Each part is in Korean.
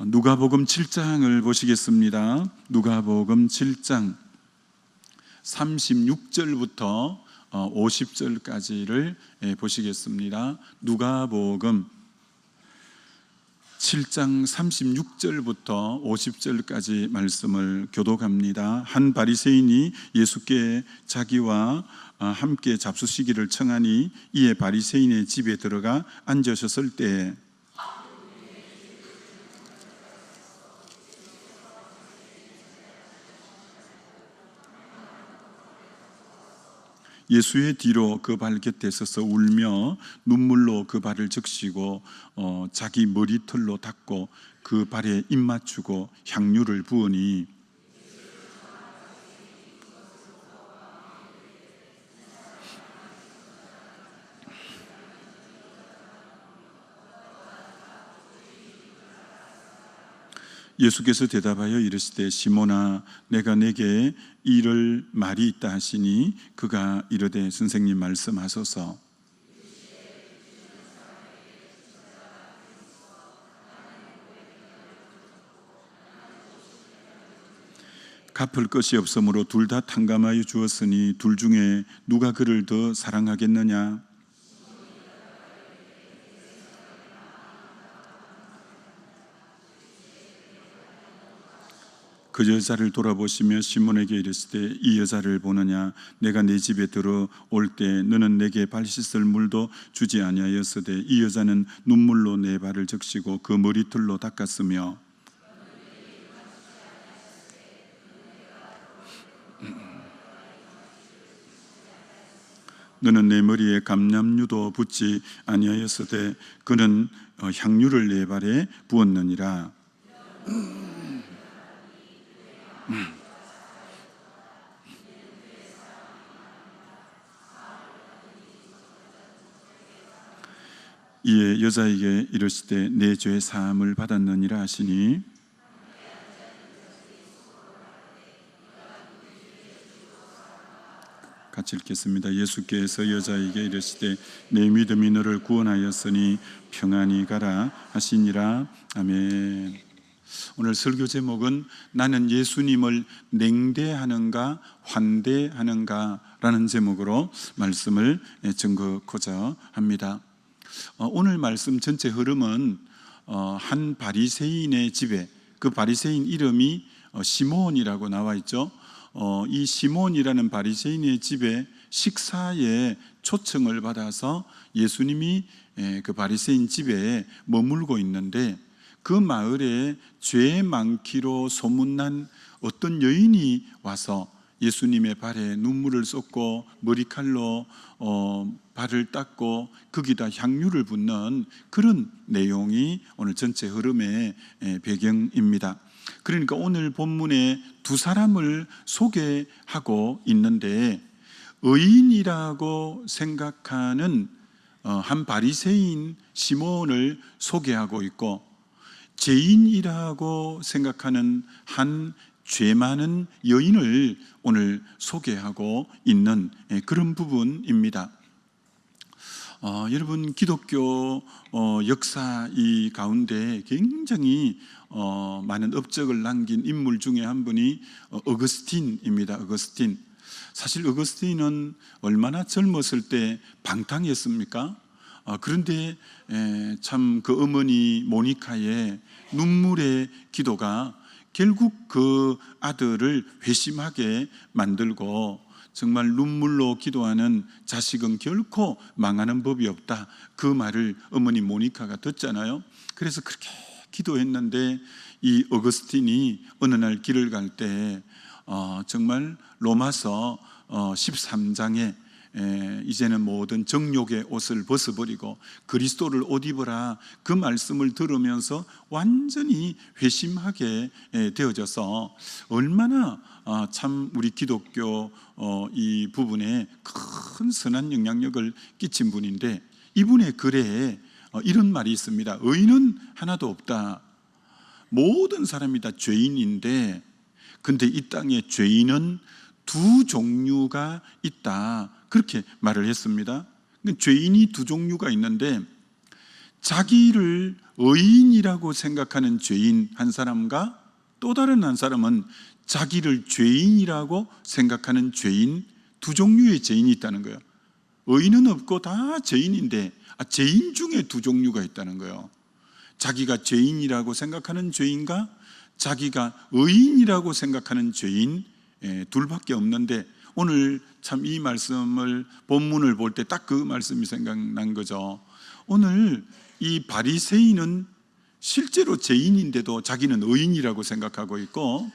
누가복음 7장을 보시겠습니다. 누가복음 7장 36절부터 50절까지를 보시겠습니다. 누가복음 7장 36절부터 50절까지 말씀을 교독합니다. 한 바리새인이 예수께 자기와 함께 잡수시기를 청하니 이에 바리새인의 집에 들어가 앉으셨을 때에 예수의 뒤로 그 발 곁에 서서 울며 눈물로 그 발을 적시고 자기 머리털로 닦고 그 발에 입 맞추고 향유를 부으니 예수께서 대답하여 이르시되 시몬아 내가 내게 이를 말이 있다 하시니 그가 이르되 선생님 말씀하소서. 갚을 것이 없으므로 둘 다 탕감하여 주었으니 둘 중에 누가 그를 더 사랑하겠느냐? 그 여자를 돌아보시며 시몬에게 이르시되 이 여자를 보느냐? 내가 네 집에 들어올 때 너는 내게 발 씻을 물도 주지 아니하였으되 이 여자는 눈물로 내 발을 적시고 그 머리털로 닦았으며 너는 내 머리에 감람유도 붓지 아니하였으되 그는 향유를 내 발에 부었느니라. 이에 여자에게 이르시되 내 죄 사함을 받았느니라 하시니 같이 읽겠습니다. 예수께서 여자에게 이르시되 내 믿음이 너를 구원하였으니 평안히 가라 하시니라. 아멘. 오늘 설교 제목은 나는 예수님을 냉대하는가 환대하는가 라는 제목으로 말씀을 전거하고자 합니다. 오늘 말씀 전체 흐름은 한 바리새인의 집에, 그 바리새인 이름이 시몬이라고 나와 있죠. 이 시몬이라는 바리새인의 집에 식사에 초청을 받아서 예수님이 그 바리새인 집에 머물고 있는데 그 마을에 죄 많기로 소문난 어떤 여인이 와서 예수님의 발에 눈물을 쏟고 머리칼로 발을 닦고 거기다 향유를 붓는 그런 내용이 오늘 전체 흐름의 배경입니다. 그러니까 오늘 본문에 두 사람을 소개하고 있는데 의인이라고 생각하는 한 바리새인 시몬을 소개하고 있고 죄인이라고 생각하는 한 죄 많은 여인을 오늘 소개하고 있는 그런 부분입니다. 여러분 기독교 역사 이 가운데 굉장히 많은 업적을 남긴 인물 중에 한 분이 어거스틴입니다. 어거스틴. 사실 어거스틴은 얼마나 젊었을 때 방탕했습니까? 그런데 참 그 어머니 모니카의 눈물의 기도가 결국 그 아들을 회심하게 만들고 정말 눈물로 기도하는 자식은 결코 망하는 법이 없다. 그 말을 어머니 모니카가 듣잖아요. 그래서 그렇게 기도했는데 이 어거스틴이 어느 날 길을 갈 때 정말 로마서 13장에 이제는 모든 정욕의 옷을 벗어버리고 그리스도를 옷 입으라 그 말씀을 들으면서 완전히 회심하게 되어져서 얼마나 참 우리 기독교 이 부분에 큰 선한 영향력을 끼친 분인데 이분의 글에 이런 말이 있습니다. 의인은 하나도 없다. 모든 사람이 다 죄인인데 근데 이 땅에 죄인은 두 종류가 있다. 그렇게 말을 했습니다. 죄인이 두 종류가 있는데 자기를 의인이라고 생각하는 죄인 한 사람과 또 다른 한 사람은 자기를 죄인이라고 생각하는 죄인, 두 종류의 죄인이 있다는 거예요. 의인은 없고 다 죄인인데 죄인 중에 두 종류가 있다는 거예요. 자기가 죄인이라고 생각하는 죄인과 자기가 의인이라고 생각하는 죄인, 둘밖에 없는데 오늘 참 이 말씀을 본문을 볼 때 딱 그 말씀이 생각난 거죠. 오늘 이 바리새인은 실제로 죄인인데도 자기는 의인이라고 생각하고 있고,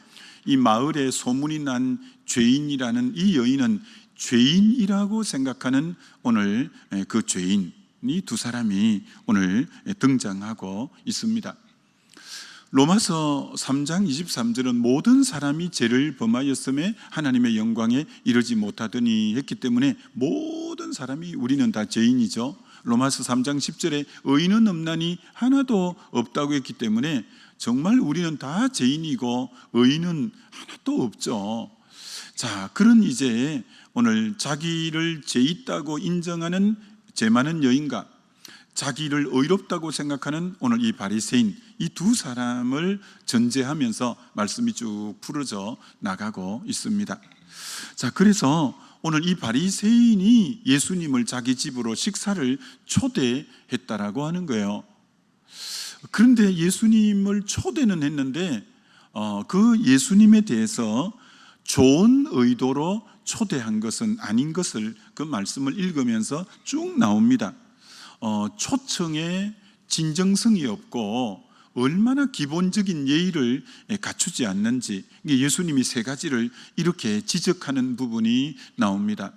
이 마을에 소문이 난 죄인이라는 이 여인은 죄인이라고 생각하는 오늘 그 죄인이 두 사람이 오늘 등장하고 있습니다. 로마서 3장 23절은 모든 사람이 죄를 범하였음에 하나님의 영광에 이르지 못하더니 했기 때문에 모든 사람이 우리는 다 죄인이죠. 로마서 3장 10절에 의인은 없나니 하나도 없다고 했기 때문에 정말 우리는 다 죄인이고 의인은 하나도 없죠. 자, 그런 이제 오늘 자기를 죄 있다고 인정하는 죄 많은 여인과 자기를 의롭다고 생각하는 오늘 이 바리새인, 이 두 사람을 전제하면서 말씀이 쭉 풀어져 나가고 있습니다. 자, 그래서 오늘 이 바리새인이 예수님을 자기 집으로 식사를 초대했다라고 하는 거예요. 그런데 예수님을 초대는 했는데 그 예수님에 대해서 좋은 의도로 초대한 것은 아닌 것을 그 말씀을 읽으면서 쭉 나옵니다. 초청에 진정성이 없고 얼마나 기본적인 예의를 갖추지 않는지, 예수님이 세 가지를 이렇게 지적하는 부분이 나옵니다.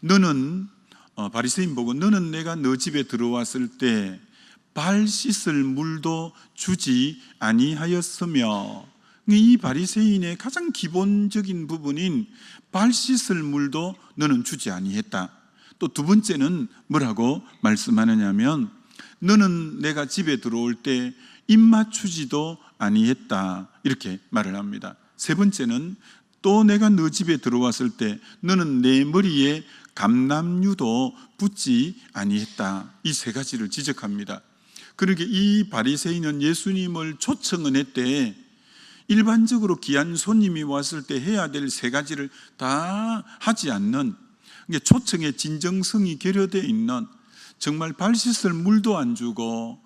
너는 바리새인 보고 너는 내가 너 집에 들어왔을 때 발 씻을 물도 주지 아니하였으며, 이 바리새인의 가장 기본적인 부분인 발 씻을 물도 너는 주지 아니했다. 또 두 번째는 뭐라고 말씀하느냐면 너는 내가 집에 들어올 때 입맞추지도 아니했다, 이렇게 말을 합니다. 세 번째는 또 내가 너 집에 들어왔을 때 너는 내 머리에 감람류도 붓지 아니했다. 이 세 가지를 지적합니다. 그러게 이 바리새인은 예수님을 초청은 했대 일반적으로 귀한 손님이 왔을 때 해야 될 세 가지를 다 하지 않는, 초청의 진정성이 결여되어 있는, 정말 발 씻을 물도 안 주고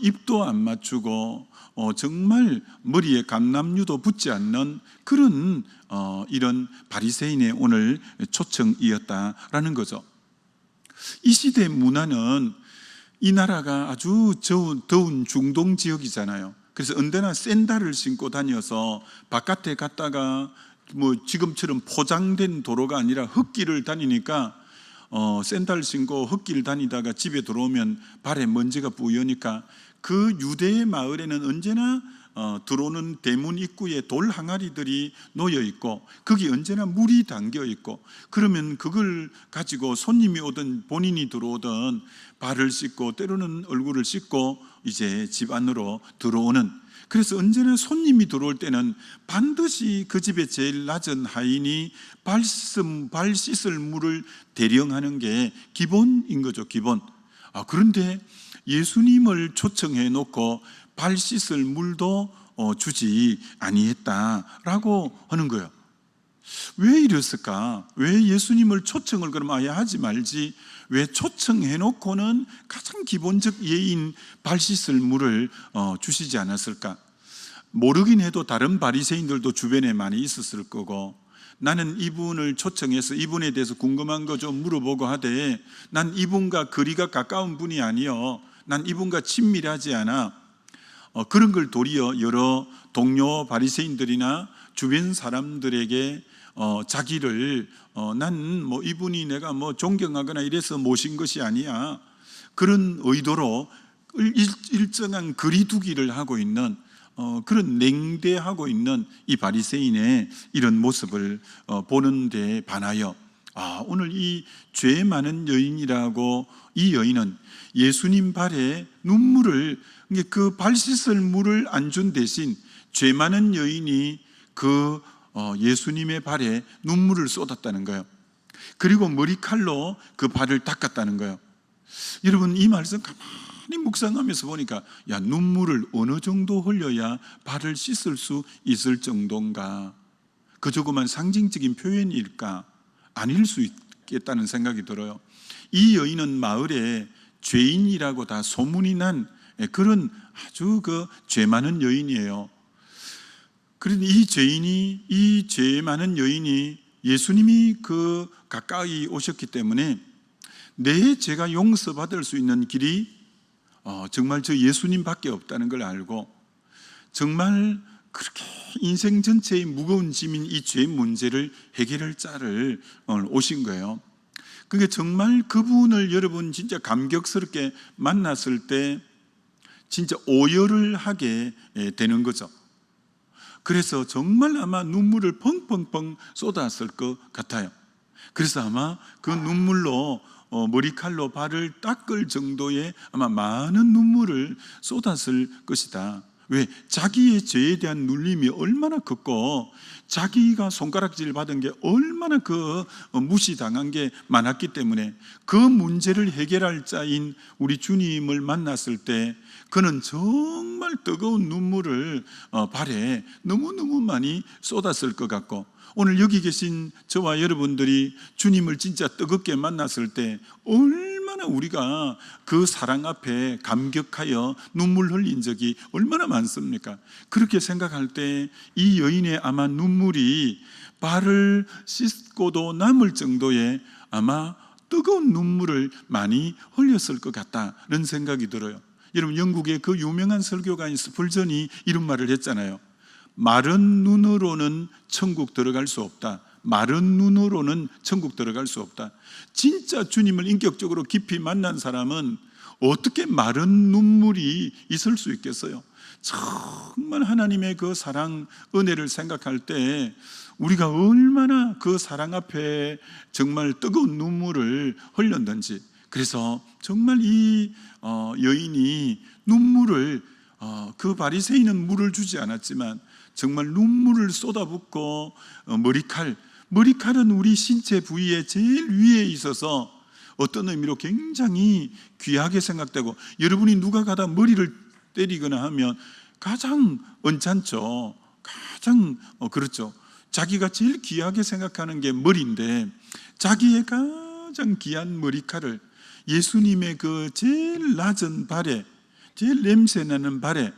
입도 안 맞추고 정말 머리에 감람류도 붙지 않는 그런 이런 바리새인의 오늘 초청이었다라는 거죠. 이 시대의 문화는 이 나라가 아주 더운 중동 지역이잖아요. 그래서 언제나 샌들을 신고 다녀서 바깥에 갔다가 지금처럼 포장된 도로가 아니라 흙길을 다니니까 샌들 신고 흙길 다니다가 집에 들어오면 발에 먼지가 뿌여니까 그 유대의 마을에는 언제나 들어오는 대문 입구에 돌 항아리들이 놓여 있고 거기 언제나 물이 담겨 있고, 그러면 그걸 가지고 손님이 오든 본인이 들어오든 발을 씻고 때로는 얼굴을 씻고 이제 집 안으로 들어오는, 그래서 언제나 손님이 들어올 때는 반드시 그 집의 제일 낮은 하인이 발 씻을 물을 대령하는 게 기본인 거죠, 기본. 그런데 예수님을 초청해 놓고 발 씻을 물도 주지 아니했다라고 하는 거예요. 왜 이랬을까? 왜 예수님을 초청을 그럼 아예 하지 말지 왜 초청해 놓고는 가장 기본적 예인 발 씻을 물을 주시지 않았을까? 모르긴 해도 다른 바리새인들도 주변에 많이 있었을 거고, 나는 이분을 초청해서 이분에 대해서 궁금한 거 좀 물어보고 하되 난 이분과 거리가 가까운 분이 아니요, 난 이분과 친밀하지 않아. 그런 걸 도리어 여러 동료 바리새인들이나 주변 사람들에게 자기를 난 이분이 내가 존경하거나 이래서 모신 것이 아니야, 그런 의도로 일정한 거리두기를 하고 있는 그런 냉대하고 있는 이 바리새인의 이런 모습을 보는 데 반하여 오늘 이 죄 많은 여인이라고, 이 여인은 예수님 발에 눈물을, 그 발 씻을 물을 안 준 대신 죄 많은 여인이 그 예수님의 발에 눈물을 쏟았다는 거예요. 그리고 머리칼로 그 발을 닦았다는 거예요. 여러분, 이 말씀 가만히 묵상하면서 보니까 야, 눈물을 어느 정도 흘려야 발을 씻을 수 있을 정도인가? 그저 그만 상징적인 표현일까? 아닐 수 있겠다는 생각이 들어요. 이 여인은 마을에 죄인이라고 다 소문이 난 그런 아주 죄 많은 여인이에요. 그런데 이 죄 많은 여인이 예수님이 가까이 오셨기 때문에 내 죄가 용서받을 수 있는 길이 정말 저 예수님밖에 없다는 걸 알고, 정말 그렇게 인생 전체의 무거운 짐인 이 죄 문제를 해결할 자를 오신 거예요. 그게 정말 그분을 여러분 진짜 감격스럽게 만났을 때 진짜 오열을 하게 되는 거죠. 그래서 정말 아마 눈물을 펑펑펑 쏟았을 것 같아요. 그래서 아마 그 눈물로 머리칼로 발을 닦을 정도의 아마 많은 눈물을 쏟았을 것이다. 왜? 자기의 죄에 대한 눌림이 얼마나 컸고, 자기가 손가락질 받은 게 얼마나 무시당한 게 많았기 때문에 그 문제를 해결할 자인 우리 주님을 만났을 때 그는 정말 뜨거운 눈물을 발에 너무너무 많이 쏟았을 것 같고, 오늘 여기 계신 저와 여러분들이 주님을 진짜 뜨겁게 만났을 때 얼마나 우리가 그 사랑 앞에 감격하여 눈물 흘린 적이 얼마나 많습니까? 그렇게 생각할 때 이 여인의 아마 눈물이 발을 씻고도 남을 정도의 아마 뜨거운 눈물을 많이 흘렸을 것 같다는 생각이 들어요. 여러분, 영국의 그 유명한 설교가인 스펄전이 이런 말을 했잖아요. 마른 눈으로는 천국 들어갈 수 없다. 마른 눈으로는 천국 들어갈 수 없다. 진짜 주님을 인격적으로 깊이 만난 사람은 어떻게 마른 눈물이 있을 수 있겠어요? 정말 하나님의 그 사랑, 은혜를 생각할 때 우리가 얼마나 그 사랑 앞에 정말 뜨거운 눈물을 흘렸는지. 그래서 정말 이 여인이 눈물을, 그 바리새인은 물을 주지 않았지만 정말 눈물을 쏟아붓고, 머리칼은 우리 신체 부위의 제일 위에 있어서 어떤 의미로 굉장히 귀하게 생각되고, 여러분이 누가 가다 머리를 때리거나 하면 가장 언짢죠. 가장 그렇죠. 자기가 제일 귀하게 생각하는 게 머리인데, 자기의 가장 귀한 머리칼을 예수님의 그 제일 낮은 발에, 제일 냄새나는 발에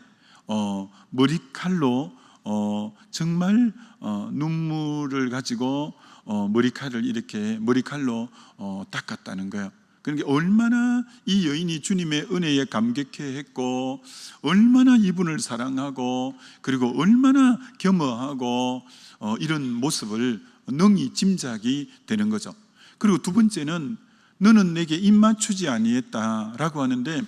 머리칼로 정말 눈물을 가지고 머리칼을 이렇게 머리칼로 닦았다는 거예요. 그러니까 얼마나 이 여인이 주님의 은혜에 감격해 했고, 얼마나 이분을 사랑하고, 그리고 얼마나 겸허하고, 이런 모습을 능히 짐작이 되는 거죠. 그리고 두 번째는 너는 내게 입맞추지 아니했다라고 하는데,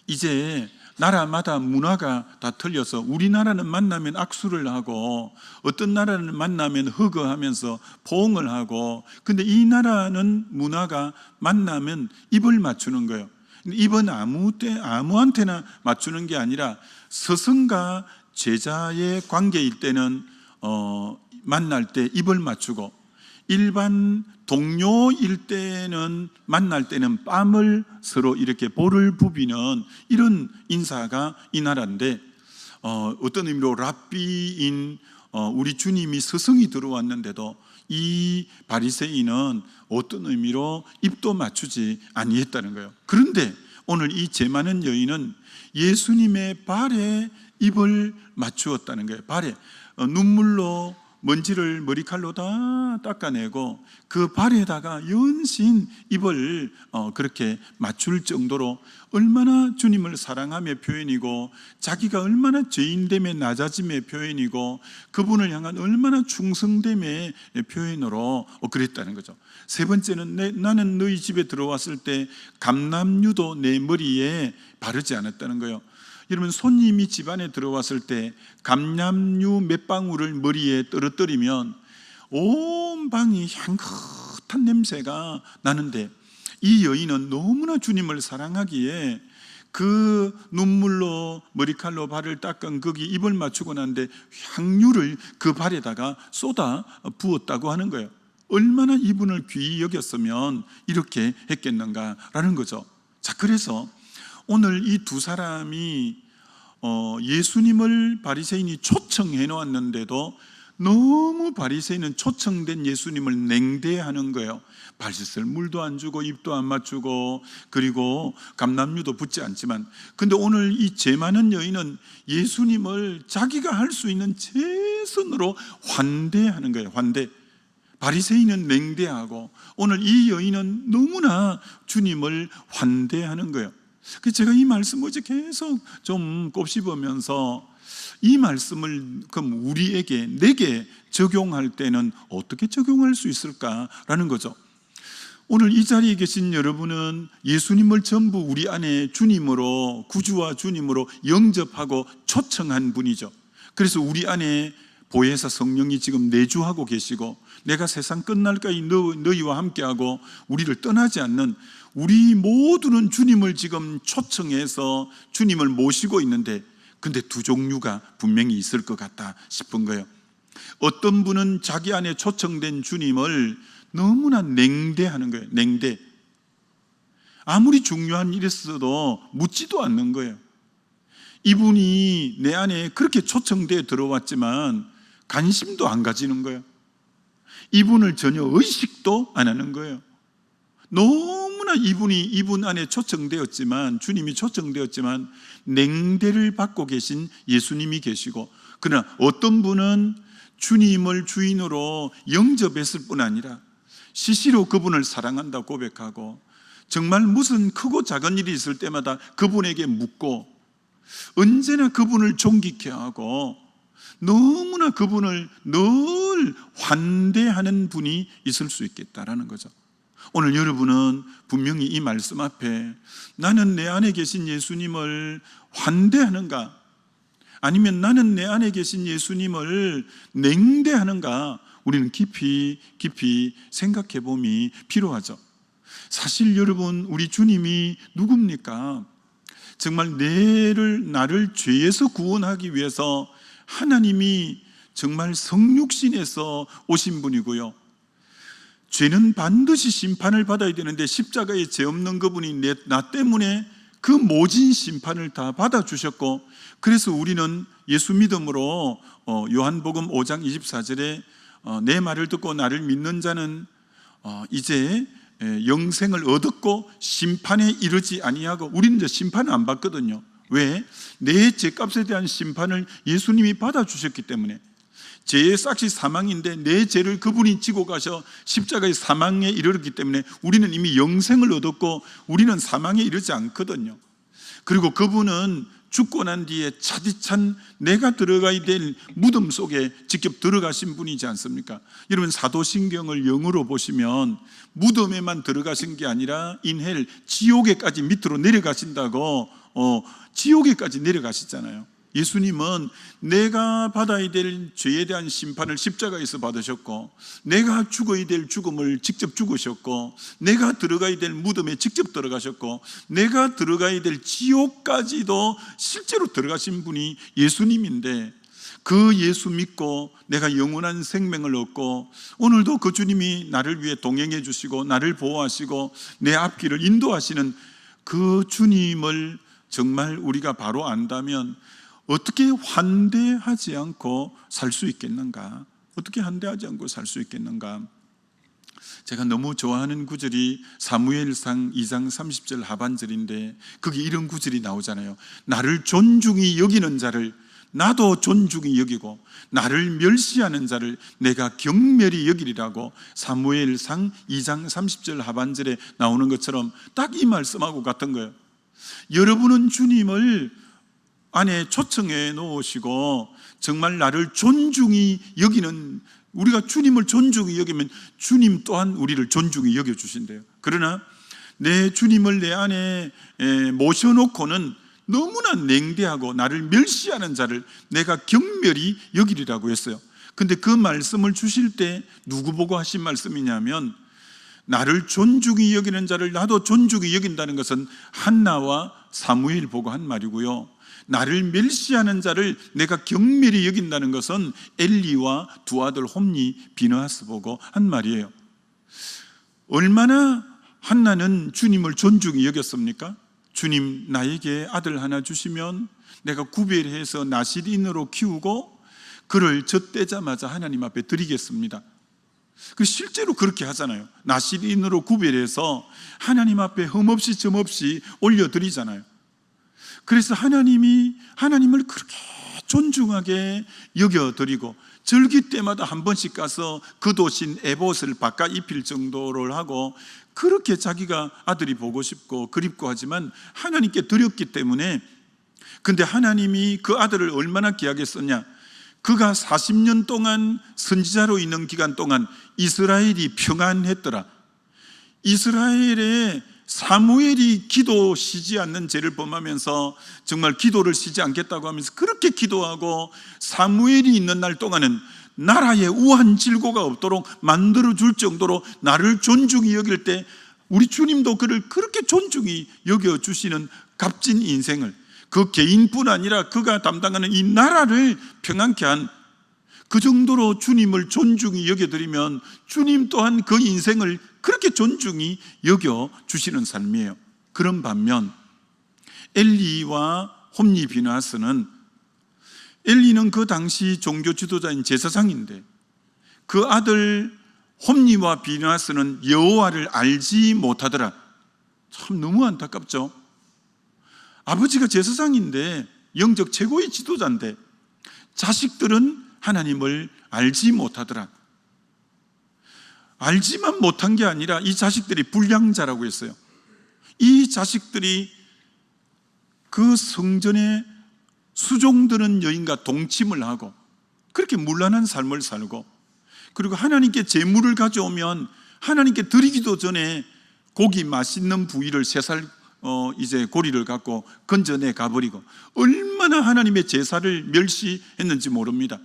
이제 나라마다 문화가 다 틀려서 우리나라는 만나면 악수를 하고, 어떤 나라는 만나면 허거하면서 포옹을 하고, 근데 이 나라는 문화가 만나면 입을 맞추는 거예요. 입은 아무한테나 맞추는 게 아니라 스승과 제자의 관계일 때는 만날 때 입을 맞추고, 일반 동료일 때는 만날 때는 뺨을 서로 이렇게 볼을 부비는 이런 인사가 이 나라인데, 어떤 의미로 랍비인 우리 주님이 스승이 들어왔는데도 이 바리새인은 어떤 의미로 입도 맞추지 아니했다는 거예요. 그런데 오늘 이 죄 많은 여인은 예수님의 발에 입을 맞추었다는 거예요. 발에 눈물로 먼지를 머리칼로 다 닦아내고 그 발에다가 연신 입을 그렇게 맞출 정도로 얼마나 주님을 사랑함의 표현이고, 자기가 얼마나 죄인됨의 낮아짐의 표현이고, 그분을 향한 얼마나 충성됨의 표현으로 그랬다는 거죠. 세 번째는 나는 너희 집에 들어왔을 때 감람유도 내 머리에 바르지 않았다는 거예요. 여러분, 손님이 집안에 들어왔을 때 감람유 몇 방울을 머리에 떨어뜨리면 온 방이 향긋한 냄새가 나는데, 이 여인은 너무나 주님을 사랑하기에 그 눈물로 머리칼로 발을 닦은 거기 입을 맞추고 난데 향유를 그 발에다가 쏟아 부었다고 하는 거예요. 얼마나 이분을 귀히 여겼으면 이렇게 했겠는가라는 거죠. 자, 그래서 오늘 이 두 사람이 예수님을 바리새인이 초청해 놓았는데도 너무 바리새인은 초청된 예수님을 냉대하는 거예요. 발 씻을 물도 안 주고 입도 안 맞추고 그리고 감람류도 붙지 않지만, 근데 오늘 이 죄 많은 여인은 예수님을 자기가 할 수 있는 최선으로 환대하는 거예요. 환대. 바리새인은 냉대하고 오늘 이 여인은 너무나 주님을 환대하는 거예요. 그래서 제가 이 말씀 어제 계속 좀 곱씹으면서 이 말씀을 그럼 우리에게, 내게 적용할 때는 어떻게 적용할 수 있을까라는 거죠. 오늘 이 자리에 계신 여러분은 예수님을 전부 우리 안에 주님으로, 구주와 주님으로 영접하고 초청한 분이죠. 그래서 우리 안에 보혜사 성령이 지금 내주하고 계시고, 내가 세상 끝날까지 너희와 함께하고 우리를 떠나지 않는, 우리 모두는 주님을 지금 초청해서 주님을 모시고 있는데, 근데 두 종류가 분명히 있을 것 같다 싶은 거예요. 어떤 분은 자기 안에 초청된 주님을 너무나 냉대하는 거예요. 냉대. 아무리 중요한 일이 있어도 묻지도 않는 거예요. 이분이 내 안에 그렇게 초청되어 들어왔지만 관심도 안 가지는 거예요. 이분을 전혀 의식도 안 하는 거예요. 너무나 이분 안에 초청되었지만, 주님이 초청되었지만 냉대를 받고 계신 예수님이 계시고, 그러나 어떤 분은 주님을 주인으로 영접했을 뿐 아니라 시시로 그분을 사랑한다고 고백하고, 정말 무슨 크고 작은 일이 있을 때마다 그분에게 묻고, 언제나 그분을 존귀케 하고 너무나 그분을 늘 환대하는 분이 있을 수 있겠다라는 거죠. 오늘 여러분은 분명히 이 말씀 앞에 나는 내 안에 계신 예수님을 환대하는가, 아니면 나는 내 안에 계신 예수님을 냉대하는가, 우리는 깊이 생각해 봄이 필요하죠. 사실 여러분, 우리 주님이 누굽니까? 정말 나를 죄에서 구원하기 위해서 하나님이 정말 성육신에서 오신 분이고요, 죄는 반드시 심판을 받아야 되는데 십자가에 죄 없는 그분이 나 때문에 그 모진 심판을 다 받아주셨고, 그래서 우리는 예수 믿음으로 요한복음 5장 24절에 내 말을 듣고 나를 믿는 자는 이제 영생을 얻었고 심판에 이르지 아니하고, 우리는 이제 심판을 안 받거든요. 왜? 내 죄값에 대한 심판을 예수님이 받아주셨기 때문에. 죄의 싹이 사망인데 내 죄를 그분이 지고 가셔 십자가의 사망에 이르렀기 때문에 우리는 이미 영생을 얻었고 우리는 사망에 이르지 않거든요. 그리고 그분은 죽고 난 뒤에 차디찬 내가 들어가야 될 무덤 속에 직접 들어가신 분이지 않습니까? 여러분, 사도신경을 영어로 보시면 무덤에만 들어가신 게 아니라 인헬, 지옥에까지 밑으로 내려가신다고, 지옥에까지 내려가시잖아요. 예수님은 내가 받아야 될 죄에 대한 심판을 십자가에서 받으셨고, 내가 죽어야 될 죽음을 직접 죽으셨고, 내가 들어가야 될 무덤에 직접 들어가셨고, 내가 들어가야 될 지옥까지도 실제로 들어가신 분이 예수님인데, 그 예수 믿고 내가 영원한 생명을 얻고, 오늘도 그 주님이 나를 위해 동행해 주시고 나를 보호하시고 내 앞길을 인도하시는 그 주님을 정말 우리가 바로 안다면 어떻게 환대하지 않고 살 수 있겠는가? 어떻게 환대하지 않고 살 수 있겠는가? 제가 너무 좋아하는 구절이 사무엘상 2장 30절 하반절인데, 거기 이런 구절이 나오잖아요. 나를 존중히 여기는 자를 나도 존중히 여기고 나를 멸시하는 자를 내가 경멸히 여기리라고 사무엘상 2장 30절 하반절에 나오는 것처럼 딱 이 말씀하고 같은 거예요. 여러분은 주님을 안에 초청해 놓으시고 정말 나를 존중히 여기는, 우리가 주님을 존중히 여기면 주님 또한 우리를 존중히 여겨주신대요. 그러나 내 주님을 내 안에 모셔놓고는 너무나 냉대하고 나를 멸시하는 자를 내가 경멸히 여기리라고 했어요. 근데 그 말씀을 주실 때 누구 보고 하신 말씀이냐면, 나를 존중히 여기는 자를 나도 존중히 여긴다는 것은 한나와 사무엘 보고 한 말이고요, 나를 멸시하는 자를 내가 경멸히 여긴다는 것은 엘리와 두 아들 홈니, 비느하스 보고 한 말이에요. 얼마나 한나는 주님을 존중히 여겼습니까? 주님 나에게 아들 하나 주시면 내가 구별해서 나실인으로 키우고 그를 젖대자마자 하나님 앞에 드리겠습니다. 실제로 그렇게 하잖아요. 나실인으로 구별해서 하나님 앞에 흠없이 점없이 올려드리잖아요. 그래서 하나님을 그렇게 존중하게 여겨드리고 절기 때마다 한 번씩 가서 겉옷인 에봇을 바꿔 입힐 정도를 하고 그렇게 자기가 아들이 보고 싶고 그립고 하지만 하나님께 드렸기 때문에. 근데 하나님이 그 아들을 얼마나 귀하게 썼냐. 그가 40년 동안 선지자로 있는 기간 동안 이스라엘이 평안했더라. 이스라엘에 사무엘이 기도 쉬지 않는 죄를 범하면서 정말 기도를 쉬지 않겠다고 하면서 그렇게 기도하고 사무엘이 있는 날 동안은 나라에 우한 질고가 없도록 만들어줄 정도로 나를 존중히 여길 때 우리 주님도 그를 그렇게 존중히 여겨주시는 값진 인생을, 그 개인뿐 아니라 그가 담당하는 이 나라를 평안케 한 그 정도로 주님을 존중히 여겨드리면 주님 또한 그 인생을 그렇게 존중히 여겨주시는 삶이에요. 그런 반면 엘리와 홈리 비나스는, 엘리는 그 당시 종교 지도자인 제사장인데 그 아들 홈리와 비나스는 여호와를 알지 못하더라. 참 너무 안타깝죠. 아버지가 제사장인데 영적 최고의 지도자인데 자식들은 하나님을 알지 못하더라. 알지만 못한 게 아니라 이 자식들이 불량자라고 했어요. 이 자식들이 그 성전에 수종드는 여인과 동침을 하고 그렇게 문란한 삶을 살고, 그리고 하나님께 제물을 가져오면 하나님께 드리기도 전에 고기 맛있는 부위를 세 살 이제 고리를 갖고 건져내 가버리고 얼마나 하나님의 제사를 멸시했는지 모릅니다.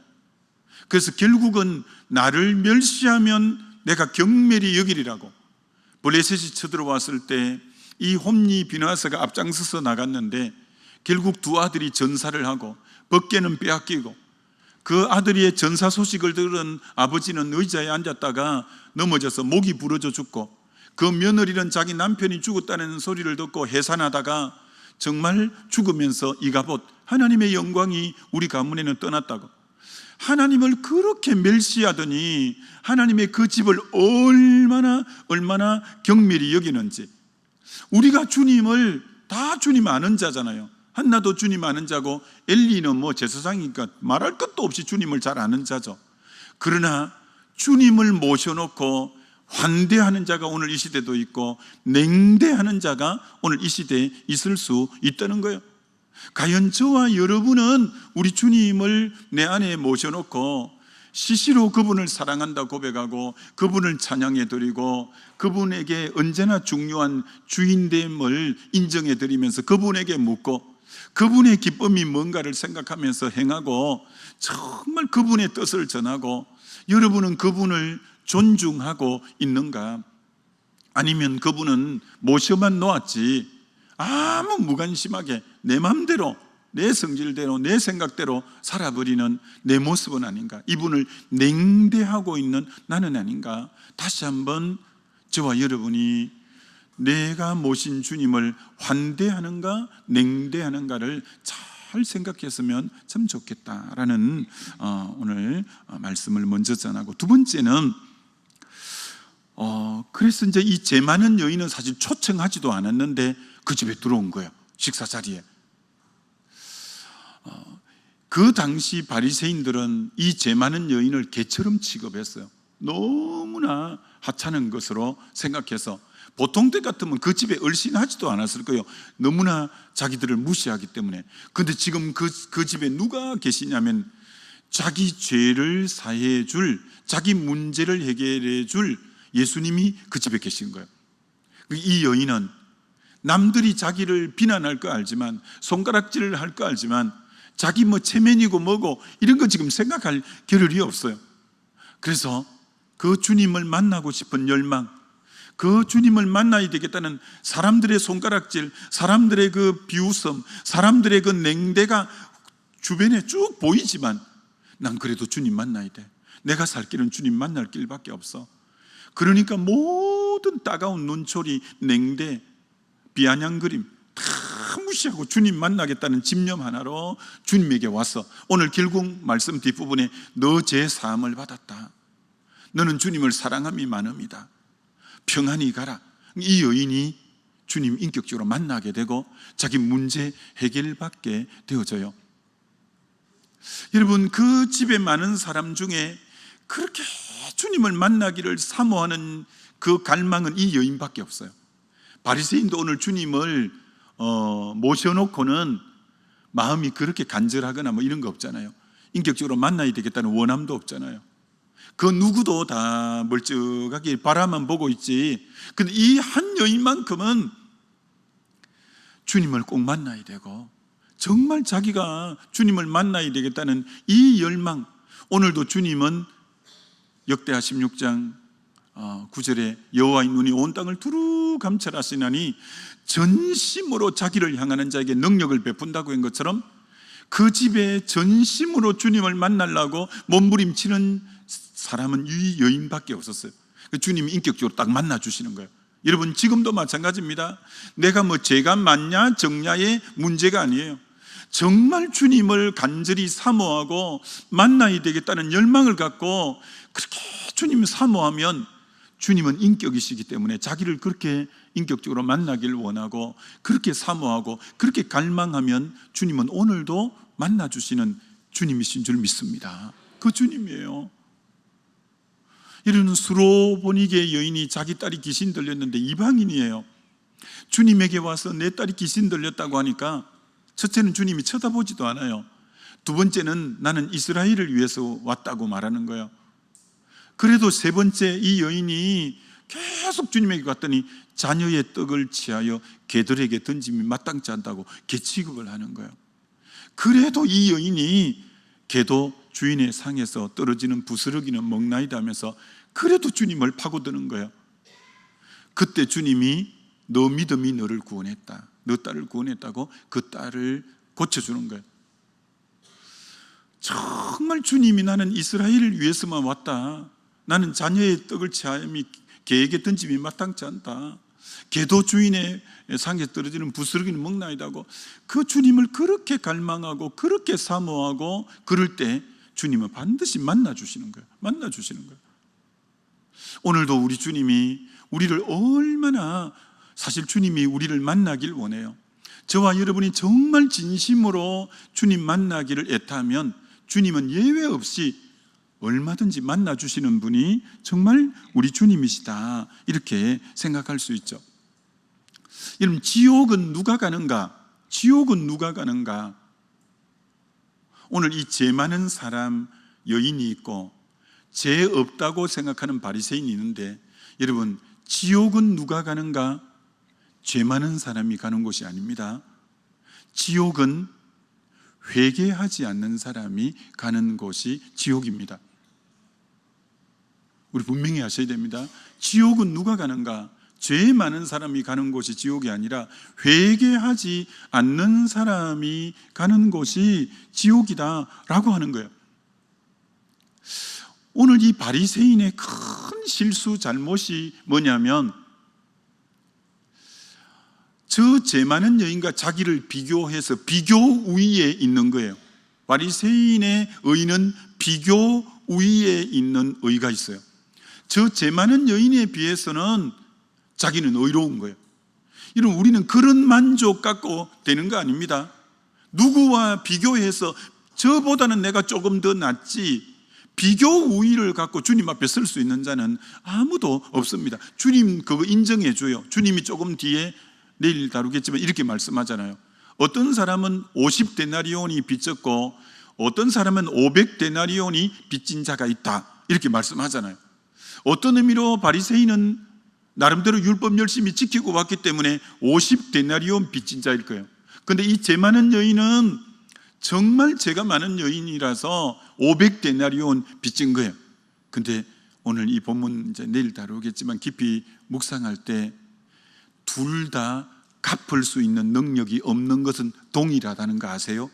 그래서 결국은 나를 멸시하면 내가 경멸히 여기리라고 블레셋이 쳐들어왔을 때 이 홈리 비나스가 앞장서서 나갔는데 결국 두 아들이 전사를 하고 벗개는 빼앗기고, 그 아들의 전사 소식을 들은 아버지는 의자에 앉았다가 넘어져서 목이 부러져 죽고, 그 며느리는 자기 남편이 죽었다는 소리를 듣고 해산하다가 정말 죽으면서 이가봇 하나님의 영광이 우리 가문에는 떠났다고. 하나님을 그렇게 멸시하더니 하나님의 그 집을 얼마나 경멸히 여기는지. 우리가 주님을 다 주님 아는 자잖아요. 한나도 주님 아는 자고 엘리는 제사장이니까 말할 것도 없이 주님을 잘 아는 자죠. 그러나 주님을 모셔놓고 환대하는 자가 오늘 이 시대도 있고 냉대하는 자가 오늘 이 시대에 있을 수 있다는 거예요. 과연 저와 여러분은 우리 주님을 내 안에 모셔놓고 시시로 그분을 사랑한다 고백하고 그분을 찬양해 드리고 그분에게 언제나 중요한 주인됨을 인정해 드리면서 그분에게 묻고 그분의 기쁨이 뭔가를 생각하면서 행하고 정말 그분의 뜻을 전하고, 여러분은 그분을 존중하고 있는가? 아니면 그분은 모셔만 놓았지 아무 무관심하게 내 마음대로 내 성질대로 내 생각대로 살아버리는 내 모습은 아닌가? 이분을 냉대하고 있는 나는 아닌가? 다시 한번 저와 여러분이 내가 모신 주님을 환대하는가 냉대하는가를 잘 생각했으면 참 좋겠다라는 오늘 말씀을 먼저 전하고, 두 번째는 그래서 이제 이 죄 많은 여인은 사실 초청하지도 않았는데 그 집에 들어온 거예요. 식사 자리에. 그 당시 바리새인들은 이 죄 많은 여인을 개처럼 취급했어요. 너무나 하찮은 것으로 생각해서 보통 때 같으면 그 집에 얼씬하지도 않았을 거예요. 너무나 자기들을 무시하기 때문에. 그런데 지금 그 집에 누가 계시냐면 자기 죄를 사해 줄, 자기 문제를 해결해 줄 예수님이 그 집에 계신 거예요. 이 여인은 남들이 자기를 비난할 거 알지만, 손가락질을 할 거 알지만 자기 체면이고 뭐고 이런 거 지금 생각할 겨를이 없어요. 그래서 그 주님을 만나고 싶은 열망, 그 주님을 만나야 되겠다는 사람들의 손가락질, 사람들의 그 비웃음, 사람들의 그 냉대가 주변에 쭉 보이지만 난 그래도 주님 만나야 돼. 내가 살 길은 주님 만날 길밖에 없어. 그러니까 모든 따가운 눈초리, 냉대, 비아냥거림, 다 무시하고 주님 만나겠다는 집념 하나로 주님에게 와서 오늘 결국 말씀 뒷부분에 너 죄 사함을 받았다, 너는 주님을 사랑함이 많음이다, 평안히 가라. 이 여인이 주님 인격적으로 만나게 되고 자기 문제 해결받게 되어져요. 여러분, 그 집에 많은 사람 중에 그렇게 주님을 만나기를 사모하는 그 갈망은 이 여인밖에 없어요. 바리새인도 오늘 주님을 모셔놓고는 마음이 그렇게 간절하거나 뭐 이런 거 없잖아요. 인격적으로 만나야 되겠다는 원함도 없잖아요. 그 누구도 다 멀쩡하게 바라만 보고 있지. 근데 이 한 여인만큼은 주님을 꼭 만나야 되고 정말 자기가 주님을 만나야 되겠다는 이 열망. 오늘도 주님은 역대하 16장 9절에 여호와의 눈이 온 땅을 두루 감찰하시나니 전심으로 자기를 향하는 자에게 능력을 베푼다고 한 것처럼 그 집에 전심으로 주님을 만나려고 몸부림치는 사람은 이 여인밖에 없었어요. 주님이 인격적으로 딱 만나주시는 거예요. 여러분, 지금도 마찬가지입니다. 내가 뭐 죄가 많냐 적냐의 문제가 아니에요. 정말 주님을 간절히 사모하고 만나야 되겠다는 열망을 갖고 그렇게 주님을 사모하면 주님은 인격이시기 때문에 자기를 그렇게 인격적으로 만나길 원하고 그렇게 사모하고 그렇게 갈망하면 주님은 오늘도 만나주시는 주님이신 줄 믿습니다. 그 주님이에요. 이런 수로보니게 여인이 자기 딸이 귀신 들렸는데 이방인이에요. 주님에게 와서 내 딸이 귀신 들렸다고 하니까 첫째는 주님이 쳐다보지도 않아요. 두 번째는 나는 이스라엘을 위해서 왔다고 말하는 거예요. 그래도 세 번째 이 여인이 계속 주님에게 갔더니 자녀의 떡을 취하여 개들에게 던짐이 마땅치 않다고 개 취급을 하는 거예요. 그래도 이 여인이 개도 주인의 상에서 떨어지는 부스러기는 먹나이다 하면서 그래도 주님을 파고드는 거예요. 그때 주님이 너 믿음이 너를 구원했다, 너 딸을 구원했다고 그 딸을 고쳐주는 거예요. 정말 주님이 나는 이스라엘을 위해서만 왔다, 나는 자녀의 떡을 취함이 개에게 던짐이 마땅치 않다, 개도 주인의 상에 떨어지는 부스러기는 먹나이다 하고 그 주님을 그렇게 갈망하고 그렇게 사모하고 그럴 때 주님은 반드시 만나주시는 거예요. 만나주시는 거예요. 오늘도 우리 주님이 우리를 얼마나, 사실 주님이 우리를 만나길 원해요. 저와 여러분이 정말 진심으로 주님 만나기를 애타하면 주님은 예외 없이 얼마든지 만나주시는 분이 정말 우리 주님이시다, 이렇게 생각할 수 있죠. 여러분, 지옥은 누가 가는가? 지옥은 누가 가는가? 오늘 이 죄 많은 사람 여인이 있고 죄 없다고 생각하는 바리새인이 있는데, 여러분, 지옥은 누가 가는가? 죄 많은 사람이 가는 곳이 아닙니다. 지옥은 회개하지 않는 사람이 가는 곳이 지옥입니다. 우리 분명히 아셔야 됩니다. 지옥은 누가 가는가? 죄 많은 사람이 가는 곳이 지옥이 아니라 회개하지 않는 사람이 가는 곳이 지옥이다라고 하는 거예요. 오늘 이 바리새인의 큰 실수, 잘못이 뭐냐면 저 죄 많은 여인과 자기를 비교해서 비교 우위에 있는 거예요. 바리새인의 의는 비교 우위에 있는 의가 있어요. 저 죄 많은 여인에 비해서는 자기는 의로운 거예요. 이런 우리는 그런 만족 갖고 되는 거 아닙니다. 누구와 비교해서 저보다는 내가 조금 더 낫지, 비교 우위를 갖고 주님 앞에 설 수 있는 자는 아무도 없습니다. 주님 그거 인정해 줘요. 주님이 조금 뒤에 내일 다루겠지만 이렇게 말씀하잖아요. 어떤 사람은 50데나리온이 빚졌고 어떤 사람은 500데나리온이 빚진 자가 있다, 이렇게 말씀하잖아요. 어떤 의미로 바리새인은 나름대로 율법 열심히 지키고 왔기 때문에 50데나리온 빚진 자일 거예요. 그런데 이 죄 많은 여인은 정말 죄가 많은 여인이라서 500데나리온 빚진 거예요. 근데 오늘 이 본문 이제 내일 다루겠지만 깊이 묵상할 때 둘 다 갚을 수 있는 능력이 없는 것은 동일하다는 거 아세요?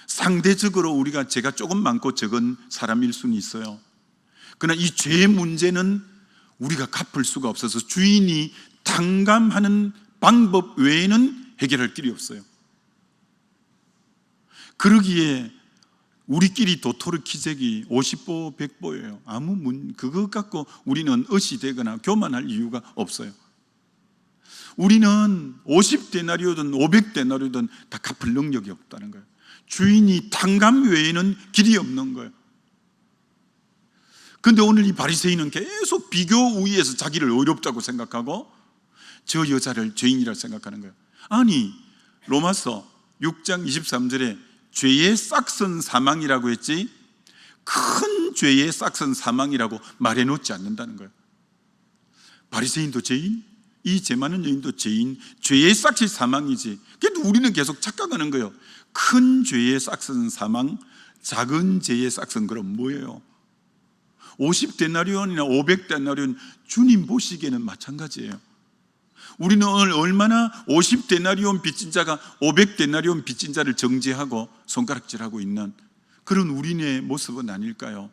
상대적으로 우리가 죄가 조금 많고 적은 사람일 수는 있어요. 그러나 이 죄의 문제는 우리가 갚을 수가 없어서 주인이 탕감하는 방법 외에는 해결할 길이 없어요. 그러기에 우리끼리 도토리 키재기 50보 100보예요. 그것 갖고 우리는 의시 되거나 교만할 이유가 없어요. 우리는 50데나리오든 500데나리오든 다 갚을 능력이 없다는 거예요. 주인이 탕감 외에는 길이 없는 거예요. 그런데 오늘 이 바리새인은 계속 비교 우위에서 자기를 어렵다고 생각하고 저 여자를 죄인이라 생각하는 거예요. 아니, 로마서 6장 23절에 죄의 싹슨 사망이라고 했지 큰 죄의 싹슨 사망이라고 말해놓지 않는다는 거예요. 바리새인도 죄인, 이 죄 많은 여인도 죄인, 죄의 싹이 사망이지. 그래도 우리는 계속 착각하는 거예요. 큰 죄의 싹슨 사망, 작은 죄의 싹슨 그럼 뭐예요? 50데나리온이나 500데나리온 주님 보시기에는 마찬가지예요. 우리는 오늘 얼마나 50데나리온 빚진 자가 500데나리온 빚진 자를 정죄하고 손가락질하고 있는 그런 우리의 모습은 아닐까요?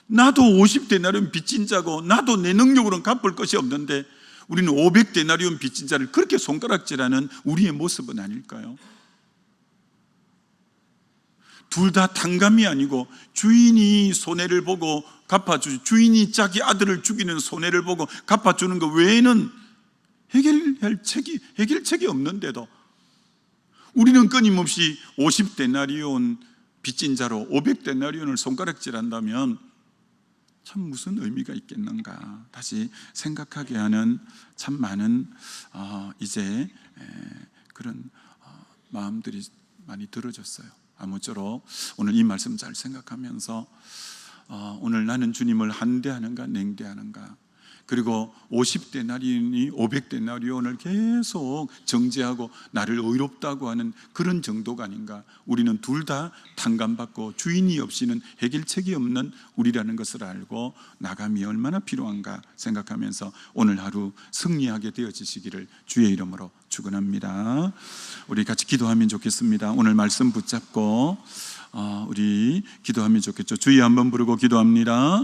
나도 50데나리온 빚진 자고 나도 내 능력으로는 갚을 것이 없는데 우리는 500데나리온 빚진 자를 그렇게 손가락질하는 우리의 모습은 아닐까요? 둘 다 탕감이 아니고 주인이 손해를 보고 갚아주지, 주인이 자기 아들을 죽이는 손해를 보고 갚아주는 것 외에는 해결책이 없는데도 우리는 끊임없이 50데나리온 빚진 자로 500데나리온을 손가락질한다면 참 무슨 의미가 있겠는가 다시 생각하게 하는 참 많은 이제 그런 마음들이 많이 들어졌어요. 아무쪼록 오늘 이 말씀 잘 생각하면서 오늘 나는 주님을 한대하는가 냉대하는가, 그리고 50데나리온이 500데나리온을 계속 정죄하고 나를 의롭다고 하는 그런 정도가 아닌가. 우리는 둘 다 탕감받고 주인이 없이는 해결책이 없는 우리라는 것을 알고 나감이 얼마나 필요한가 생각하면서 오늘 하루 승리하게 되어지시기를 주의 이름으로 축원합니다. 우리 같이 기도하면 좋겠습니다. 오늘 말씀 붙잡고 우리 기도하면 좋겠죠. 주의 한번 부르고 기도합니다.